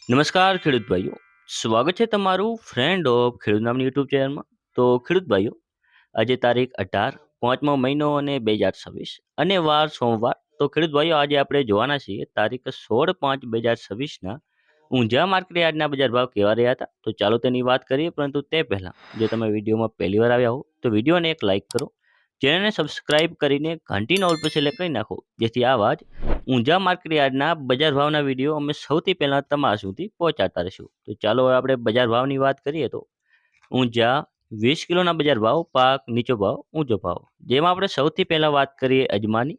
નમસ્કાર ખેડૂત ભાઈઓ. સ્વાગત છે તમારું ફ્રેન્ડ ઓફ ખેડૂત નામની યુટ્યુબ ચેનલમાં. તો ખેડૂત ભાઈઓ, આજે તારીખ 18 પાંચમો મહિનો અને 2026 અને વાર સોમવાર. તો ખેડૂત ભાઈઓ, આજે આપણે જોવાના છીએ તારીખ 16/5/2026 ઊંઝા માર્કેટ યાર્ડના બજાર ભાવ કેવા રહ્યા હતા. તો ચાલો તેની વાત કરીએ, પરંતુ તે પહેલાં જો તમે વિડીયોમાં પહેલી વાર આવ્યા હો તો વિડીયોને એક લાઇક કરો, ચેનલને સબસ્ક્રાઇબ કરીને ઘંટીનો ઓલ પર સિલેક્ટ કરી નાખો, જેથી આવા જ ઊંઝા માર્કેટ યાર્ડના બજાર ભાવના વિડીયો અમે સૌથી પહેલાં તમારા સુધી પહોંચાડતા રહીશું. તો ચાલો હવે આપણે બજાર ભાવની વાત કરીએ. તો ઊંઝા 20 કિલોના બજાર ભાવ, પાક નીચો ભાવ, ઊંચો ભાવ. જેમાં આપણે સૌથી પહેલાં વાત કરીએ અજમાની,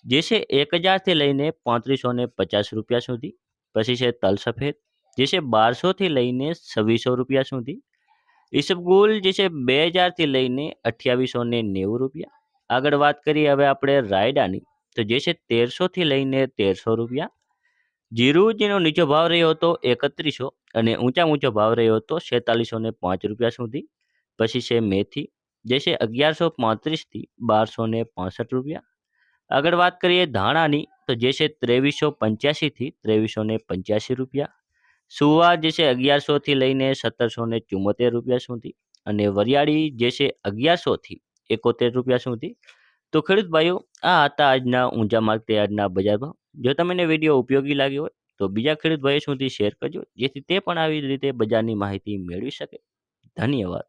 જે છે 1000થી લઈને 3550 રૂપિયા સુધી. પછી છે તલ સફેદ, જે છે 1200થી લઈને 2600 રૂપિયા સુધી. ઈસબગુલ, જે છે 2000થી લઈને 2890 રૂપિયા. આગળ વાત કરીએ હવે આપણે રાયડાની, તો જે છે 1300થી લઈને 1300 રૂપિયા. જીરું, જેનો નીચો ભાવ રહ્યો હતો 3100 અને ઊંચો ભાવ રહ્યો હતો 4605 રૂપિયા સુધી. પછી છે મેથી, જે છે 1135થી 1265 રૂપિયા. આગળ વાત કરીએ ધાણાની, તો જે છે 2385થી 2385 રૂપિયા. સુવા, જે છે 1100થી લઈને 1774 રૂપિયા સુધી. અને વરિયાળી, જે છે 1100થી 71 રૂપિયા સુધી. તો ખેડૂત ભાઈઓ, આ હતા આજના ઊંઝા માર્કેટ યાર્ડના બજાર ભાવ. જો તમને વિડીયો ઉપયોગી લાગ્યો હોય તો બીજા ખેડૂત ભાઈઓ સુધી શેર કરજો, જેથી તે પણ આવી જ રીતે બજારની માહિતી મેળવી શકે. ધન્યવાદ.